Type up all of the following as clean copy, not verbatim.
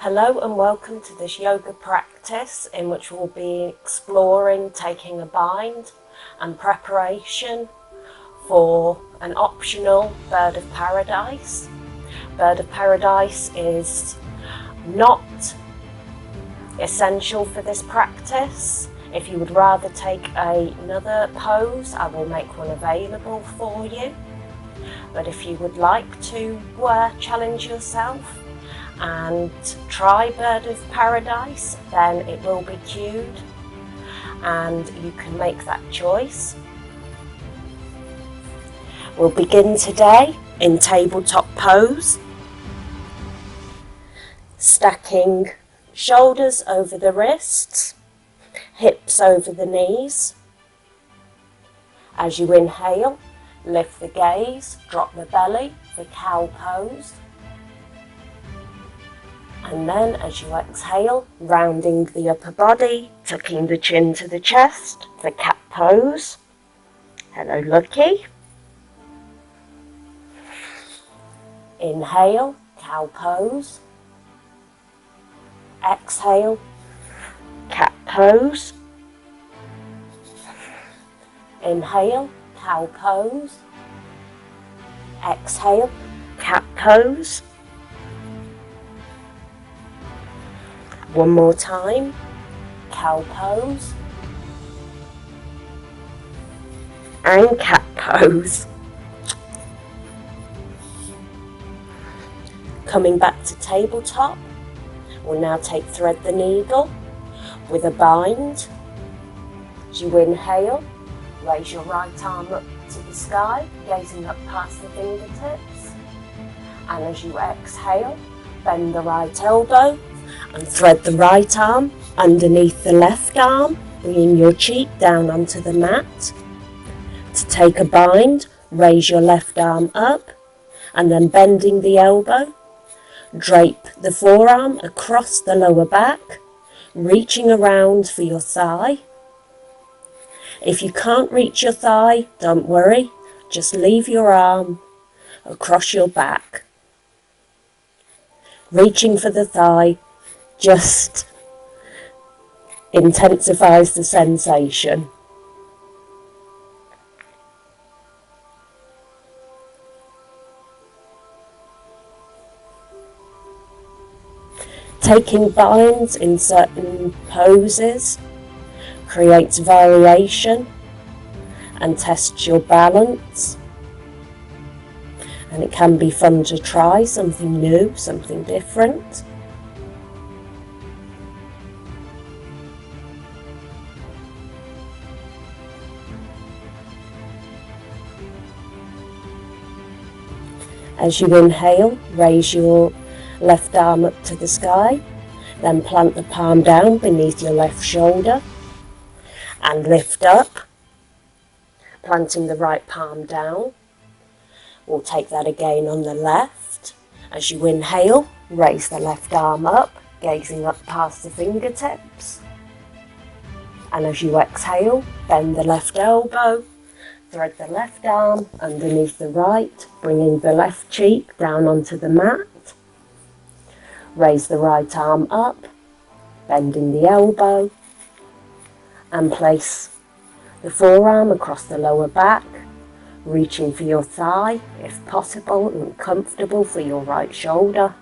Hello and welcome to this yoga practice in which we'll be exploring taking a bind and preparation for an optional bird of paradise. Bird of paradise is not essential for this practice. If you would rather take another pose, I will make one available for you. But if you would like to challenge yourself and try bird of paradise, then it will be cued and you can make that choice. We'll begin today in tabletop pose, stacking shoulders over the wrists, hips over the knees. As you inhale, lift the gaze, drop the belly for cow pose. And then as you exhale, rounding the upper body, tucking the chin to the chest for cat pose. Hello, Lucky. Inhale, cow pose. Exhale, cat pose. Inhale, cow pose. Exhale, cat pose. One more time, cow pose and cat pose. Coming back to tabletop, we'll now thread the needle with a bind. As you inhale, raise your right arm up to the sky, gazing up past the fingertips. And as you exhale, bend the right elbow and thread the right arm underneath the left arm, bringing your cheek down onto the mat. To take a bind, raise your left arm up and then bending the elbow, drape the forearm across the lower back, reaching around for your thigh. If you can't reach your thigh, don't worry, just leave your arm across your back. Reaching for the thigh just intensifies the sensation. Taking binds in certain poses creates variation and tests your balance. And it can be fun to try something new, something different. As you inhale, raise your left arm up to the sky, then plant the palm down beneath your left shoulder and lift up, planting the right palm down. We'll take that again on the left. As you inhale, raise the left arm up, gazing up past the fingertips. And as you exhale, bend the left elbow, thread the left arm underneath the right, bringing the left cheek down onto the mat. Raise the right arm up, bending the elbow, and place the forearm across the lower back, reaching for your thigh, if possible and comfortable for your right shoulder.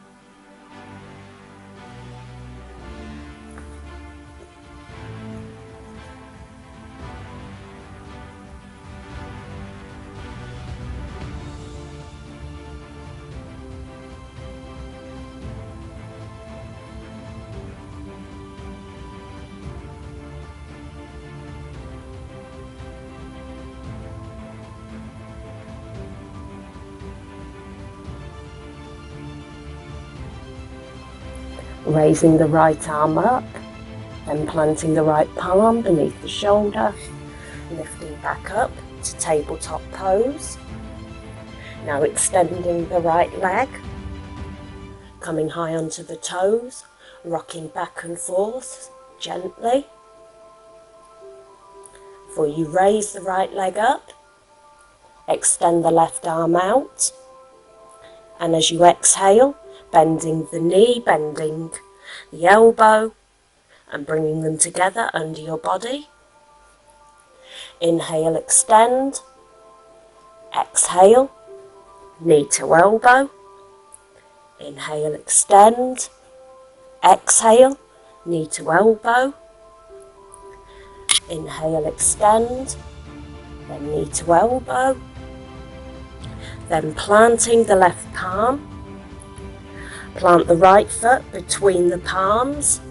Raising the right arm up, then planting the right palm beneath the shoulder, lifting back up to tabletop pose. Now extending the right leg, coming high onto the toes, rocking back and forth gently. Before you raise the right leg up, extend the left arm out, and as you exhale, bending the knee, bending the elbow and bringing them together under your body. Inhale, extend. Exhale, knee to elbow. Inhale, extend. Exhale, knee to elbow. Inhale, extend. Then knee to elbow. Then planting the left palm. Plant the right foot between the palms.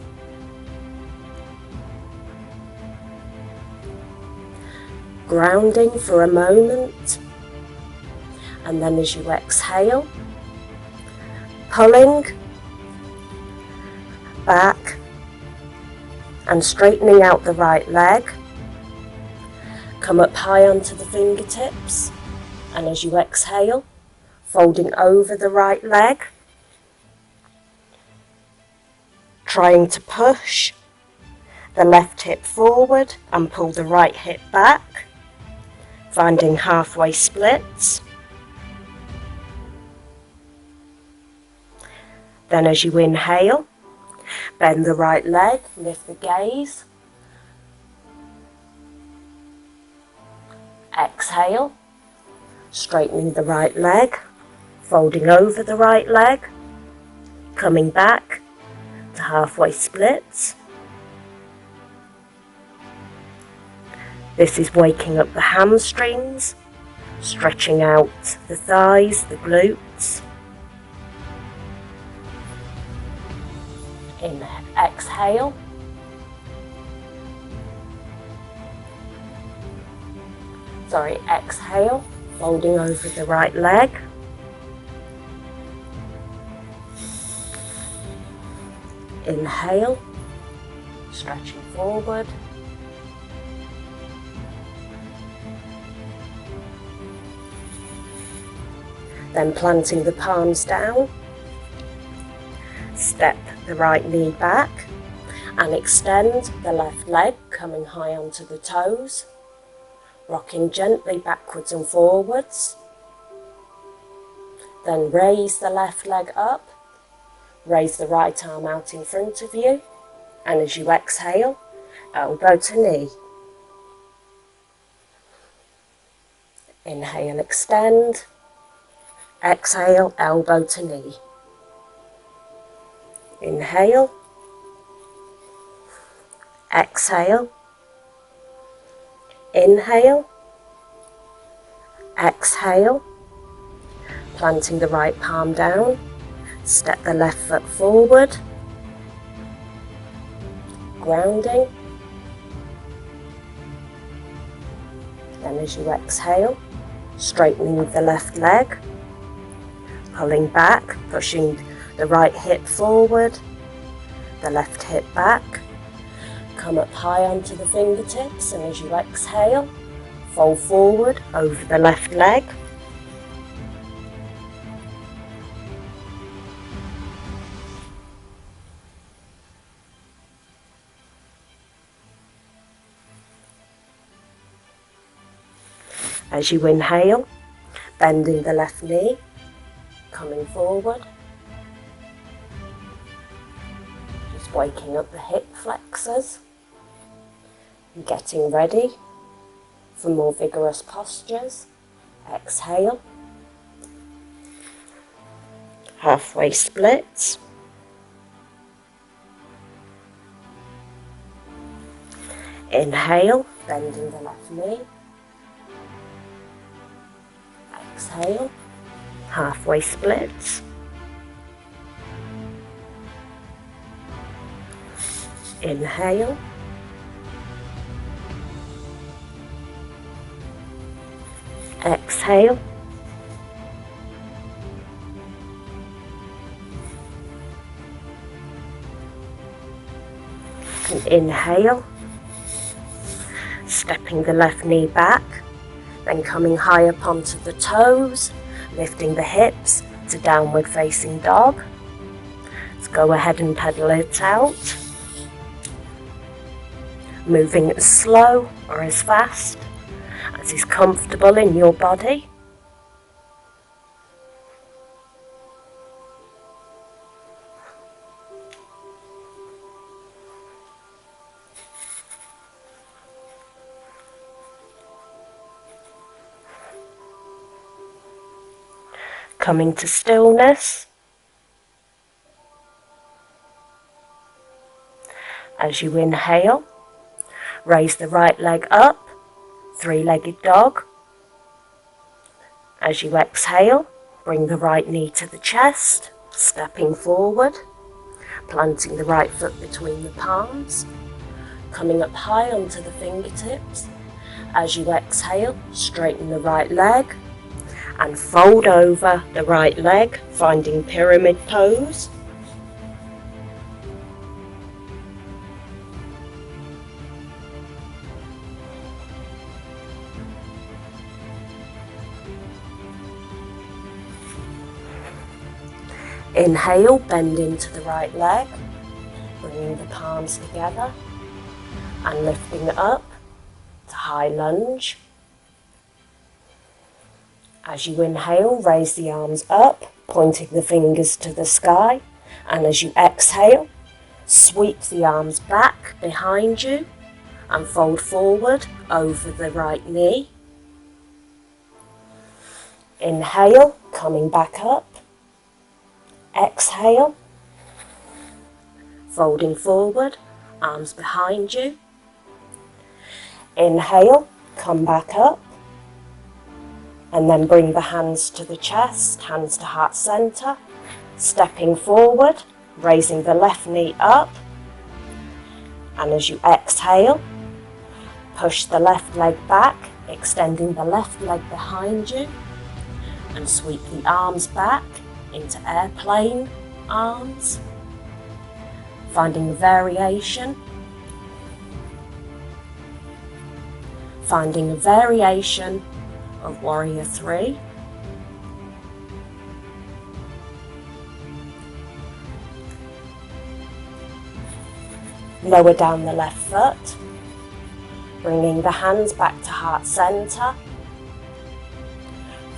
Grounding for a moment. And then as you exhale, pulling back and straightening out the right leg. Come up high onto the fingertips, and as you exhale, folding over the right leg, trying to push the left hip forward and pull the right hip back, finding halfway splits. Then as you inhale, bend the right leg, lift the gaze. Exhale, straightening the right leg, folding over the right leg, coming back to halfway splits. This is waking up the hamstrings, stretching out the thighs, the glutes. Exhale. Exhale, folding over the right leg. Inhale, stretching forward. Then planting the palms down. Step the right knee back and extend the left leg, coming high onto the toes, rocking gently backwards and forwards. Then raise the left leg up, raise the right arm out in front of you, and as you exhale, elbow to knee. Inhale, extend. Exhale, elbow to knee. Inhale. Exhale. Inhale. Exhale. Planting the right palm down. Step the left foot forward. Grounding. Then as you exhale, straightening the left leg. Pulling back, pushing the right hip forward, the left hip back. Come up high onto the fingertips, and as you exhale, fold forward over the left leg. As you inhale, bending the left knee, coming forward. Just waking up the hip flexors and getting ready for more vigorous postures. Exhale. Halfway splits. Inhale, bending the left knee. Exhale, halfway splits. Inhale. Exhale. And inhale. Stepping the left knee back, then coming high up onto the toes, lifting the hips to downward facing dog. Let's go ahead and pedal it out. Moving as slow or as fast as is comfortable in your body. coming to stillness. As you inhale, raise the right leg up, three-legged dog. As you exhale, bring the right knee to the chest, stepping forward, planting the right foot between the palms, coming up high onto the fingertips. As you exhale, straighten the right leg and fold over the right leg, finding pyramid pose. Inhale, bend into the right leg, bringing the palms together and lifting up to high lunge. As you inhale, raise the arms up, pointing the fingers to the sky, and as you exhale, sweep the arms back behind you and fold forward over the right knee. Inhale, coming back up. Exhale, folding forward, arms behind you. Inhale, come back up, and then bring the hands to the chest, hands to heart center, stepping forward, raising the left knee up, and as you exhale, push the left leg back, extending the left leg behind you, and sweep the arms back into airplane arms, finding a variation of Warrior 3. Lower down the left foot, bringing the hands back to heart center,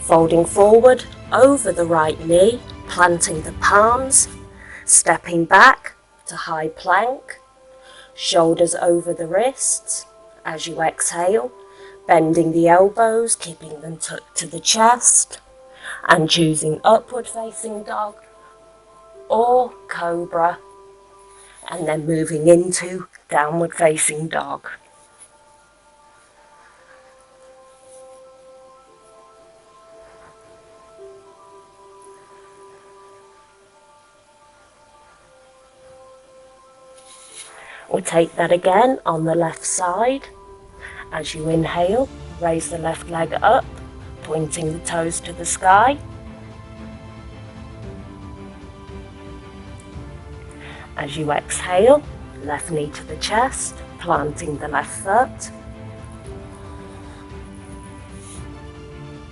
folding forward over the right knee, planting the palms, stepping back to high plank, shoulders over the wrists. As you exhale, bending the elbows, keeping them tucked to the chest, and choosing upward facing dog or cobra, and then moving into downward facing dog. We'll take that again on the left side. As you inhale, raise the left leg up, pointing the toes to the sky. As you exhale, left knee to the chest, planting the left foot.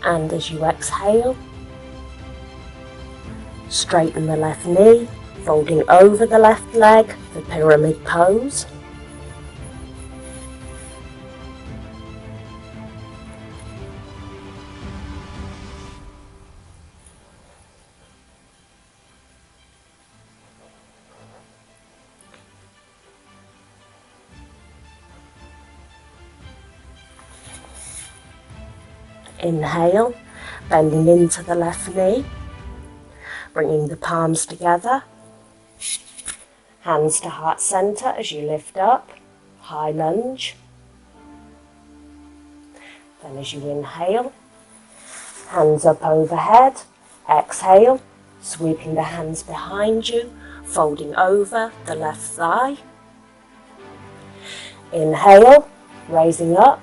And as you exhale, straighten the left knee, folding over the left leg for pyramid pose. Inhale, bending into the left knee, bringing the palms together, hands to heart center as you lift up, high lunge. Then as you inhale, hands up overhead, exhale, sweeping the hands behind you, folding over the left thigh. Inhale, raising up,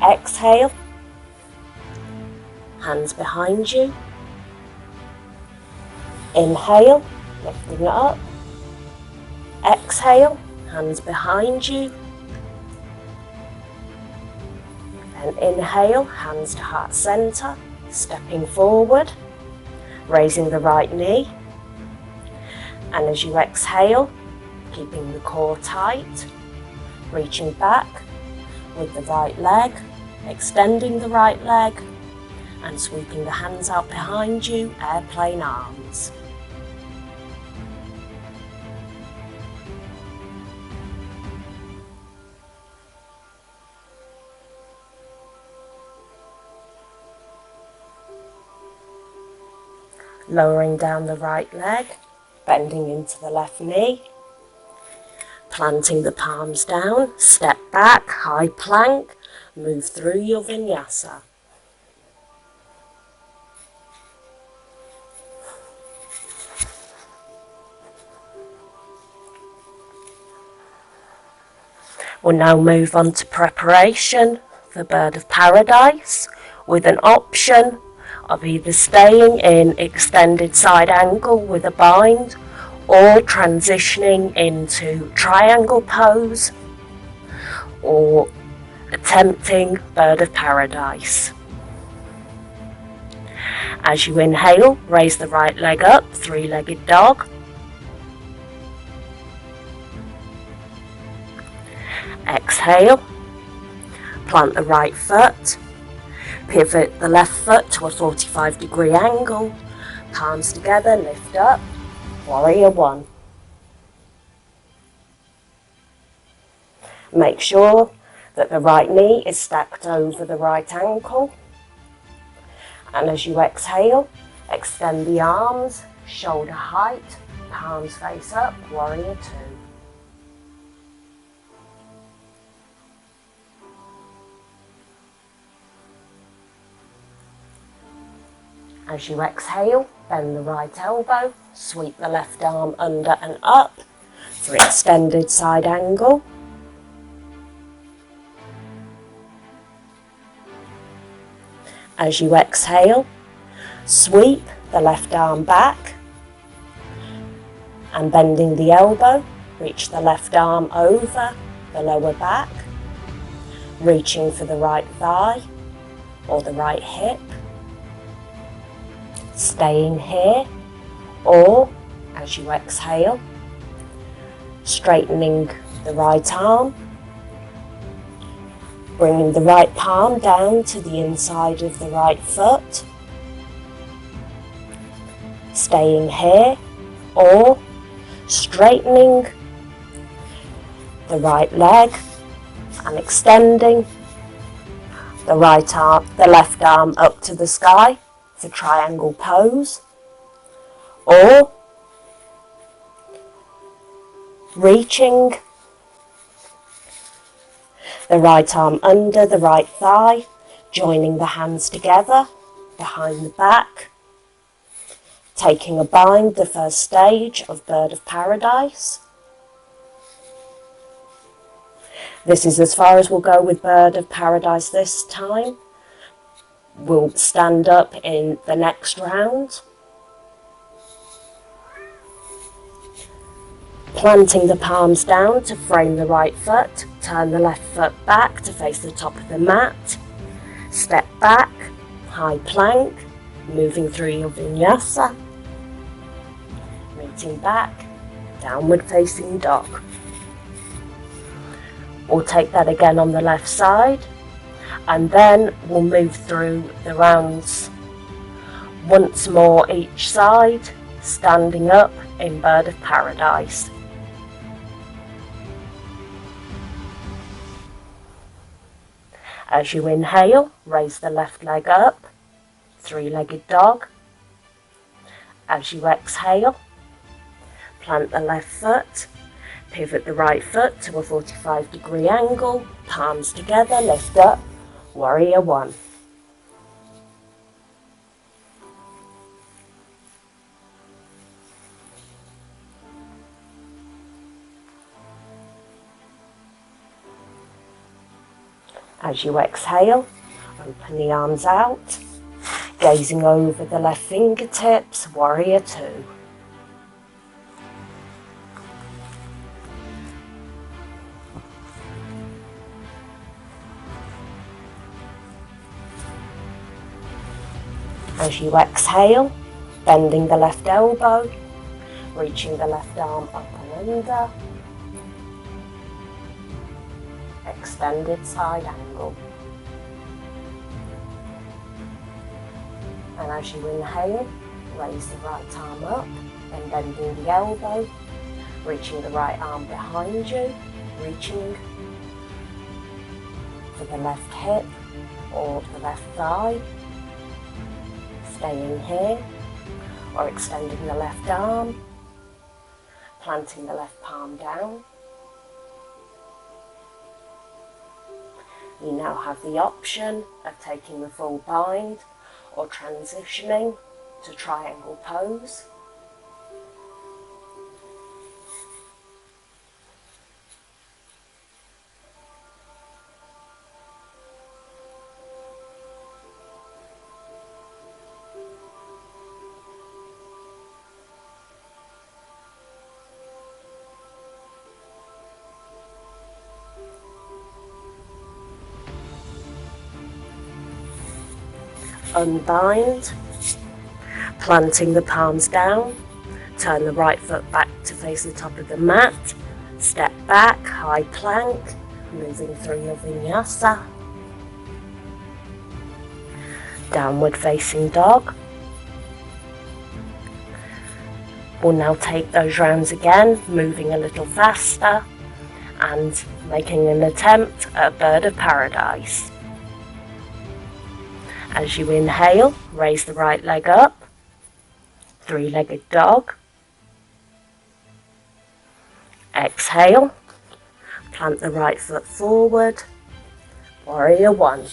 exhale, hands behind you. Inhale, lifting up. Exhale, hands behind you. Then inhale, hands to heart center, stepping forward, raising the right knee. And as you exhale, keeping the core tight, reaching back with the right leg, extending the right leg, and sweeping the hands out behind you, airplane arms. lowering down the right leg, bending into the left knee, planting the palms down, step back, high plank, move through your vinyasa. We'll now move on to preparation for Bird of Paradise, with an option of either staying in extended side angle with a bind or transitioning into triangle pose or attempting Bird of Paradise. As you inhale, raise the right leg up, three-legged dog. Exhale, plant the right foot, pivot the left foot to a 45-degree angle, palms together, lift up, warrior one. Make sure that the right knee is stacked over the right ankle. And as you exhale, extend the arms, shoulder height, palms face up, warrior two. As you exhale, bend the right elbow, sweep the left arm under and up for extended side angle. As you exhale, sweep the left arm back and bending the elbow, reach the left arm over the lower back, reaching for the right thigh or the right hip. Staying here, or as you exhale, straightening the right arm, bringing the right palm down to the inside of the right foot, staying here, or straightening the right leg and extending the left arm up to the sky for triangle pose, or reaching the right arm under the right thigh, joining the hands together behind the back, taking a bind, the first stage of Bird of Paradise. This is as far as we'll go with Bird of Paradise this time. We'll stand up in the next round. Planting the palms down to frame the right foot, turn the left foot back to face the top of the mat, step back, high plank, moving through your vinyasa, meeting back, downward facing dog. We'll take that again on the left side, and then we'll move through the rounds once more each side, standing up in Bird of Paradise. As you inhale, raise the left leg up, three-legged dog. As you exhale, plant the left foot, pivot the right foot to a 45-degree angle, palms together, lift up, warrior one. As you exhale, open the arms out, gazing over the left fingertips, warrior two. As you exhale, bending the left elbow, reaching the left arm up and under, extended side angle. And as you inhale, raise the right arm up, then bending the elbow, reaching the right arm behind you, reaching for the left hip or the left thigh. Staying here, or extending the left arm, planting the left palm down. You now have the option of taking the full bind or transitioning to triangle pose. Unbind, planting the palms down, turn the right foot back to face the top of the mat, step back, high plank, moving through your vinyasa, downward facing dog. We'll now take those rounds again, moving a little faster and making an attempt at a bird of paradise. As you inhale, raise the right leg up, three-legged dog. Exhale, plant the right foot forward, warrior one.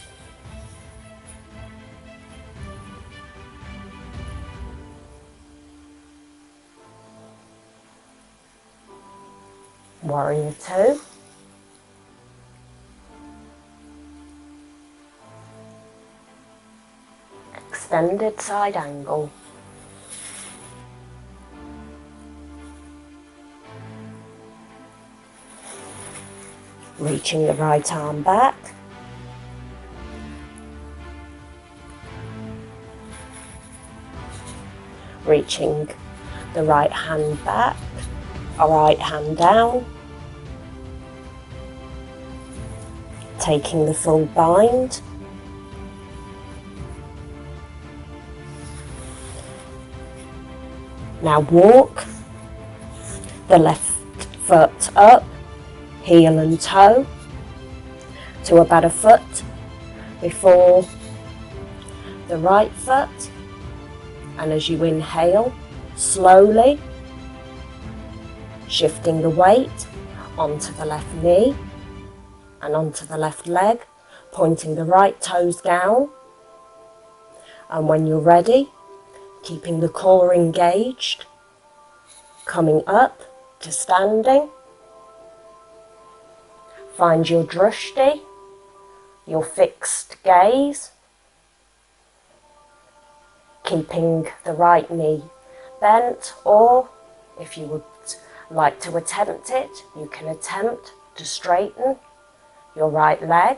Warrior two. Extended side angle. Reaching the right arm back. Reaching the right hand back, or right hand down. Taking the full bind. Now walk the left foot up, heel and toe, to about a foot before the right foot. And as you inhale, slowly shifting the weight onto the left knee and onto the left leg, pointing the right toes down. And when you're ready, keeping the core engaged, coming up to standing. Find your drishti, your fixed gaze, keeping the right knee bent, or if you would like to attempt it, you can attempt to straighten your right leg.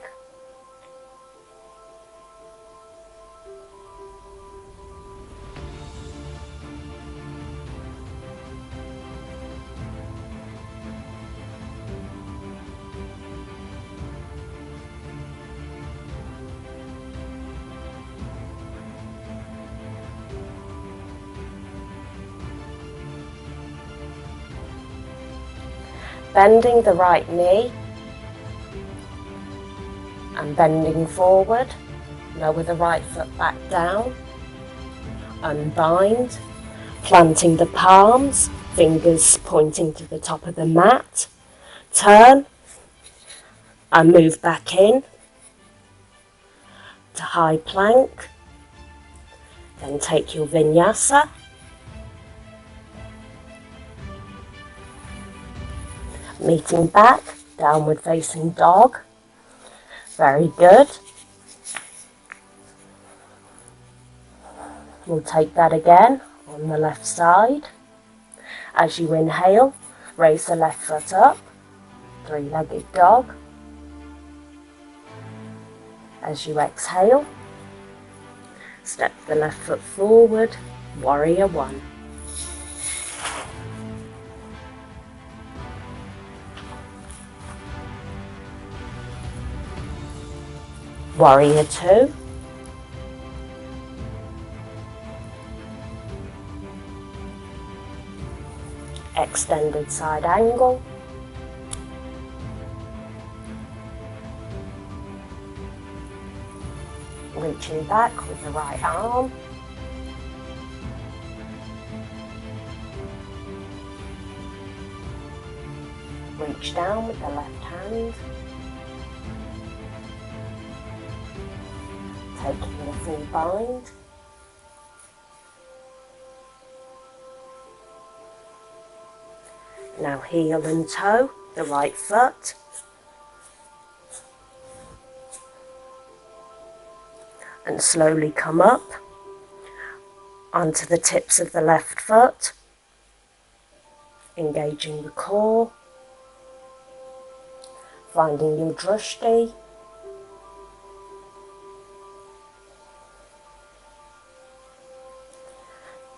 Bending the right knee and bending forward, lower the right foot back down, unbind, planting the palms, fingers pointing to the top of the mat, turn and move back in to high plank, then take your vinyasa. Meeting back, downward facing dog. Very good. We'll take that again on the left side. As you inhale, raise the left foot up, three-legged dog. As you exhale, step the left foot forward, warrior one. Warrior two. Extended side angle. Reaching back with the right arm. reach down with the left hand, taking the full bind. Now heel and toe the right foot, and slowly come up onto the tips of the left foot, engaging the core, finding your drishti,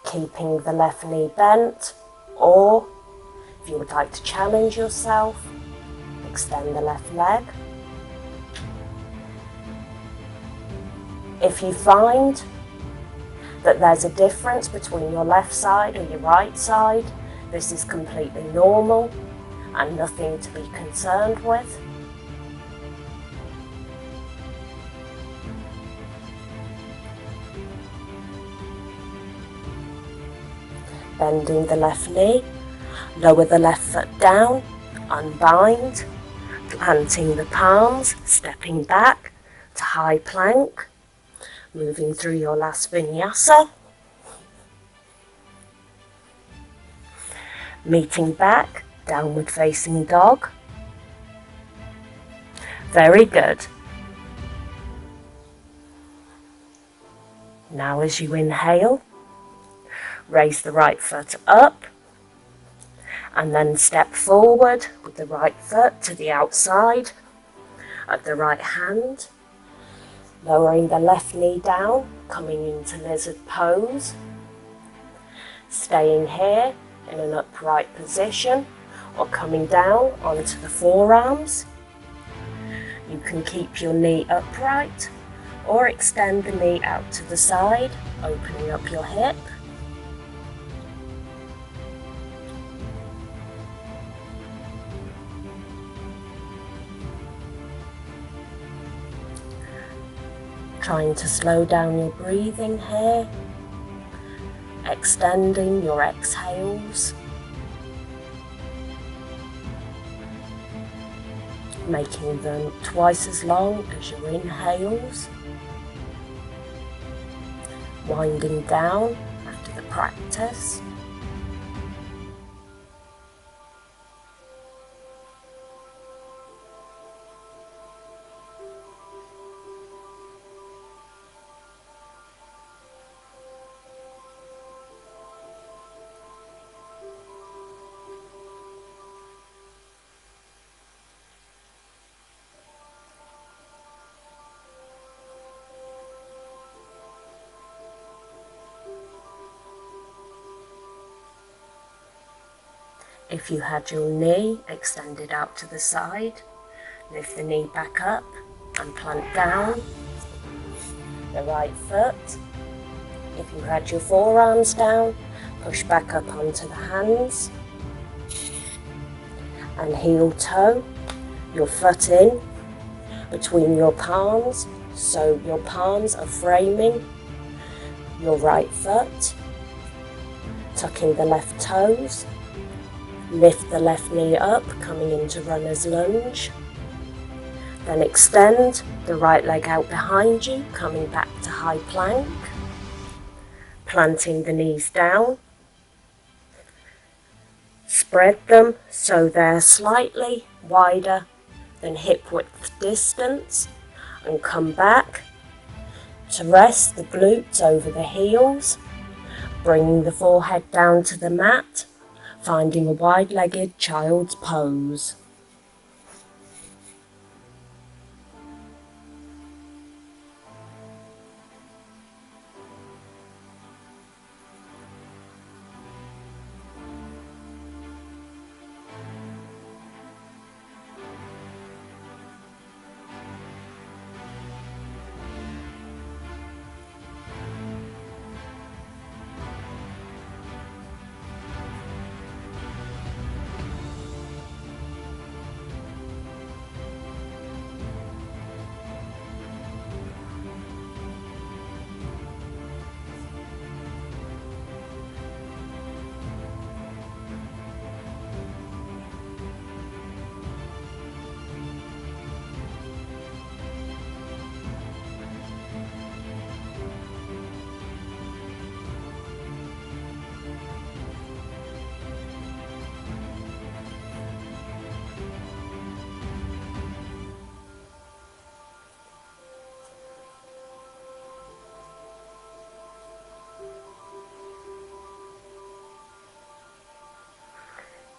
keeping the left knee bent, or if you would like to challenge yourself, extend the left leg. If you find that there's a difference between your left side or your right side, this is completely normal and nothing to be concerned with. Bending the left knee, lower the left foot down, unbind, planting the palms, stepping back to high plank, moving through your last vinyasa, meeting back, downward facing dog. Very good. Now as you inhale, raise the right foot up and then step forward with the right foot to the outside of the right hand, lowering the left knee down, coming into lizard pose, staying here in an upright position or coming down onto the forearms. You can keep your knee upright or extend the knee out to the side, opening up your hip. Trying to slow down your breathing here, extending your exhales, making them twice as long as your inhales, winding down after the practice. If you had your knee extended out to the side, lift the knee back up and plant down the right foot. If you had your forearms down, push back up onto the hands and heel toe your foot in between your palms, so your palms are framing your right foot, tucking the left toes. Lift the left knee up, coming into runner's lunge. Then extend the right leg out behind you, coming back to high plank. Planting the knees down. Spread them so they're slightly wider than hip width distance. And come back to rest the glutes over the heels. Bringing the forehead down to the mat. Finding a wide-legged child's pose.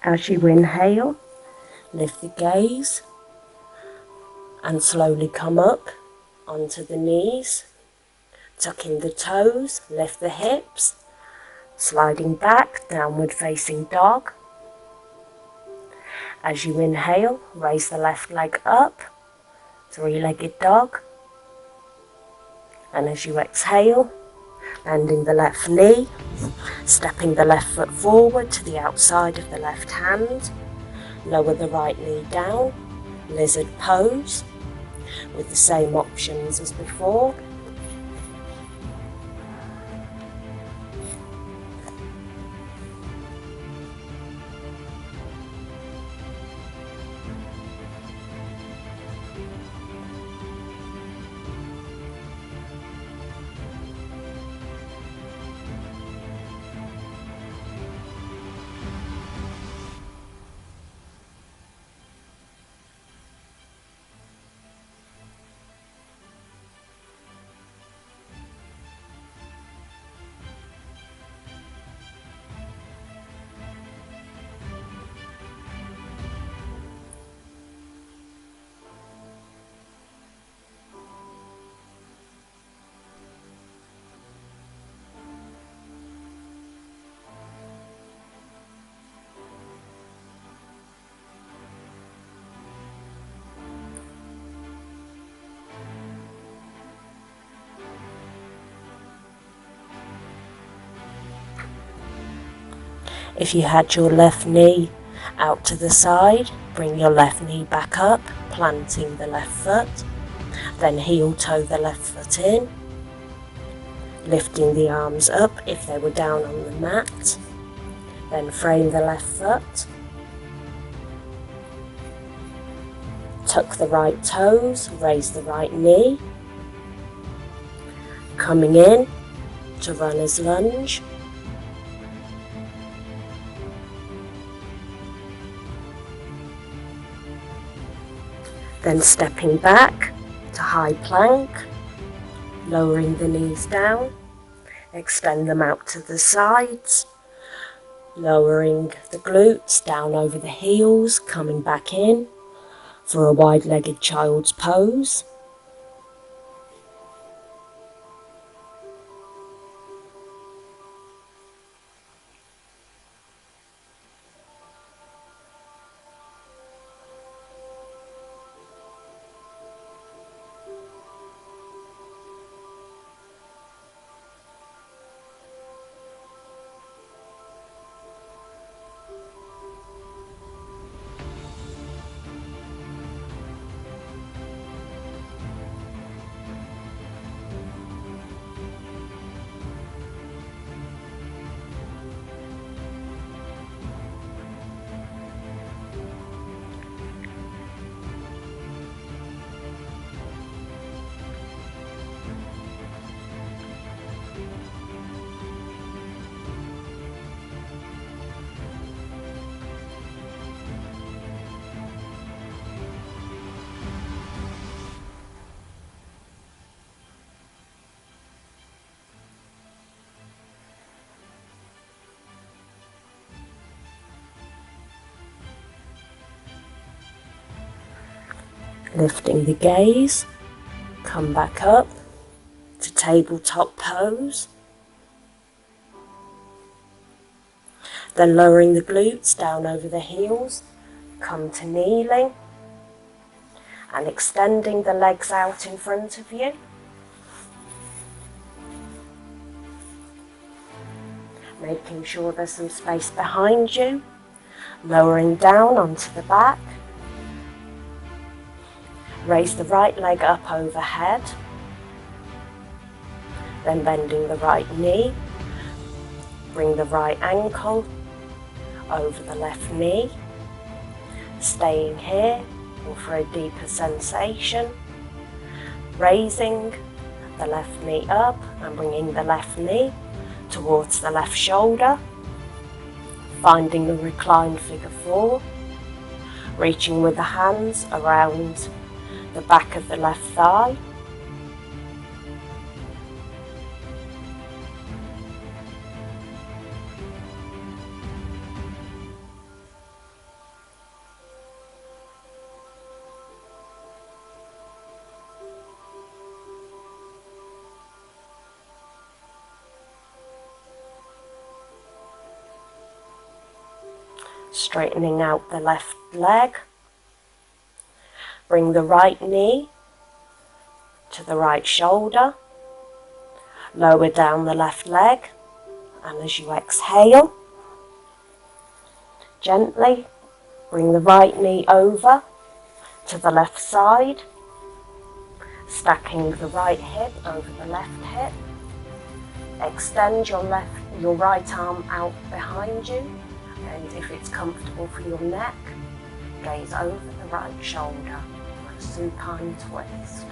As you inhale, lift the gaze and slowly come up onto the knees, tucking the toes, lift the hips, sliding back, downward facing dog. As you inhale, raise the left leg up, three-legged dog. And as you exhale, bending the left knee, stepping the left foot forward to the outside of the left hand, lower the right knee down, lizard pose, with the same options as before. If you had your left knee out to the side, bring your left knee back up, planting the left foot, then heel toe the left foot in, lifting the arms up if they were down on the mat, then frame the left foot, tuck the right toes, raise the right knee, coming in to runner's lunge. Then stepping back to high plank, lowering the knees down, extend them out to the sides, lowering the glutes down over the heels, coming back in for a wide-legged child's pose. Lifting the gaze, come back up to tabletop pose. Then lowering the glutes down over the heels, come to kneeling and extending the legs out in front of you. Making sure there's some space behind you, lowering down onto the back. Raise the right leg up overhead, then bending the right knee, bring the right ankle over the left knee, staying here or for a deeper sensation, raising the left knee up and bringing the left knee towards the left shoulder, finding the reclined figure four, reaching with the hands around the back of the left thigh. Straightening out the left leg. Bring the right knee to the right shoulder. Lower down the left leg, and as you exhale, gently bring the right knee over to the left side, stacking the right hip over the left hip. Extend your right arm out behind you, and if it's comfortable for your neck, gaze over the right shoulder for a supine twist.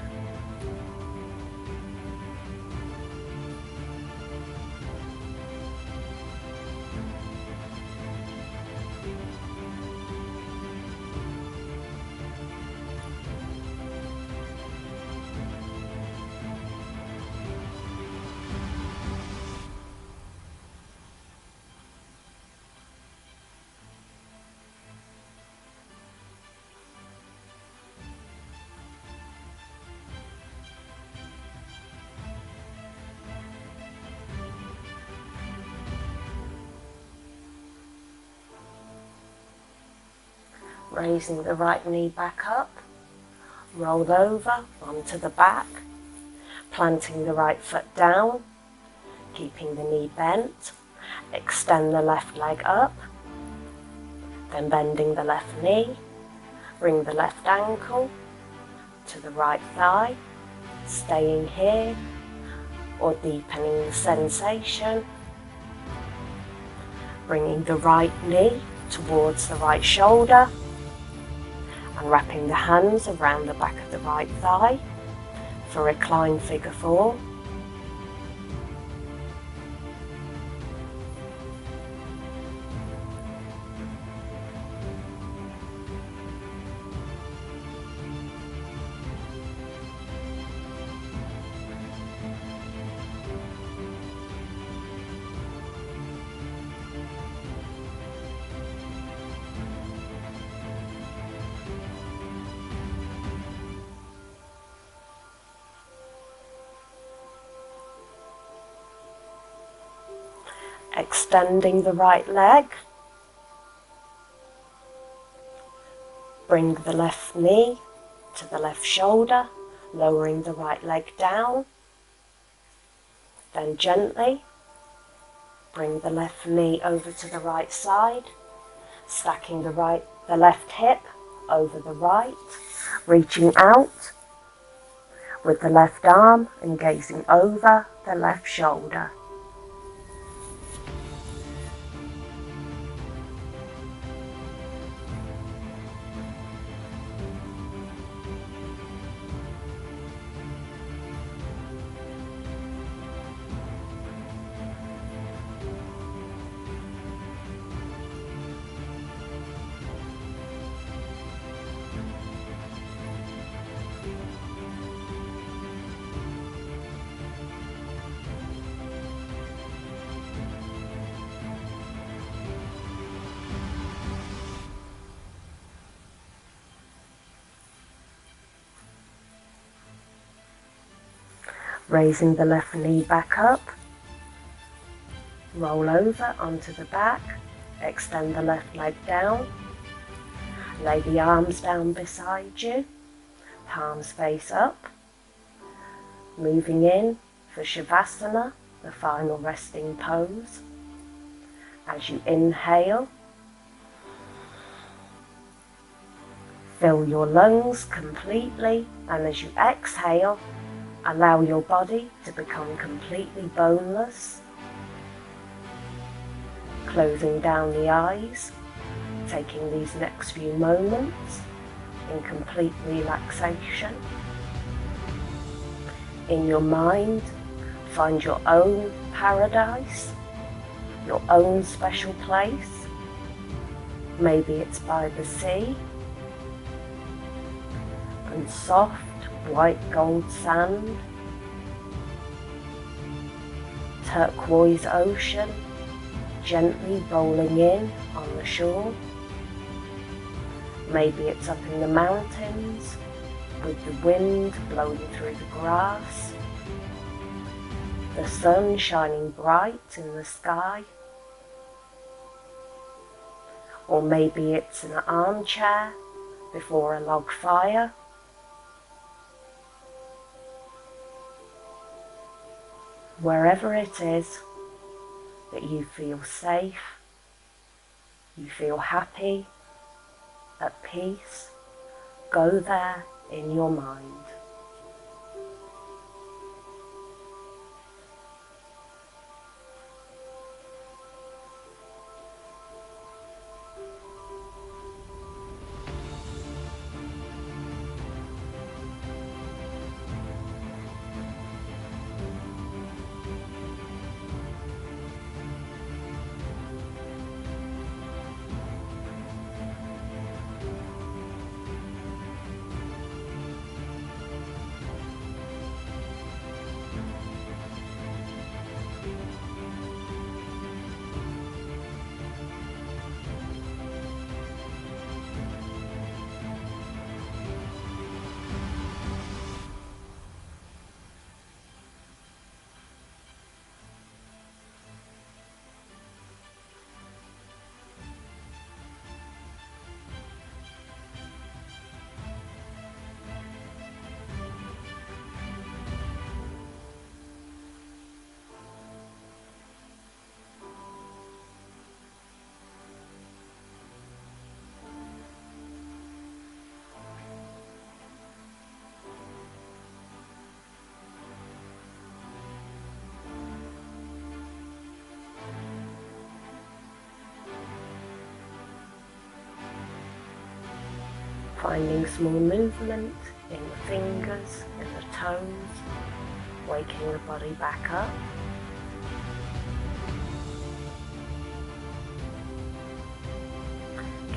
Raising the right knee back up, roll over onto the back, planting the right foot down, keeping the knee bent. Extend the left leg up, then bending the left knee, bring the left ankle to the right thigh, staying here or deepening the sensation, bringing the right knee towards the right shoulder, and wrapping the hands around the back of the right thigh for reclined figure 4. Extending the right leg, bring the left knee to the left shoulder, lowering the right leg down, then gently bring the left knee over to the right side, stacking the left hip over the right, reaching out with the left arm and gazing over the left shoulder. Raising the left knee back up, roll over onto the back, extend the left leg down, lay the arms down beside you, palms face up, moving in for Shavasana, the final resting pose. As you inhale, fill your lungs completely, and as you exhale, allow your body to become completely boneless, closing down the eyes, taking these next few moments in complete relaxation. In your mind, find your own paradise, your own special place. Maybe it's by the sea, and soft white gold sand, turquoise ocean gently rolling in on the shore. Maybe it's up in the mountains with the wind blowing through the grass, the sun shining bright in the sky. Or maybe it's an armchair before a log fire. Wherever it is that you feel safe, you feel happy, at peace, go there in your mind. Finding small movement in the fingers, in the toes, waking the body back up.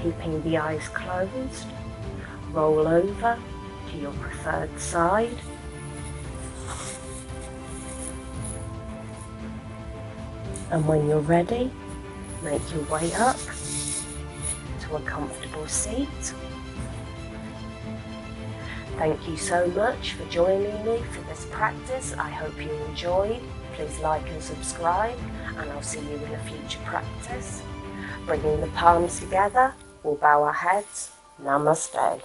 Keeping the eyes closed, roll over to your preferred side. And when you're ready, make your way up to a comfortable seat. Thank you so much for joining me for this practice. I hope you enjoyed. Please like and subscribe, and I'll see you in a future practice. Bringing the palms together, we'll bow our heads. Namaste.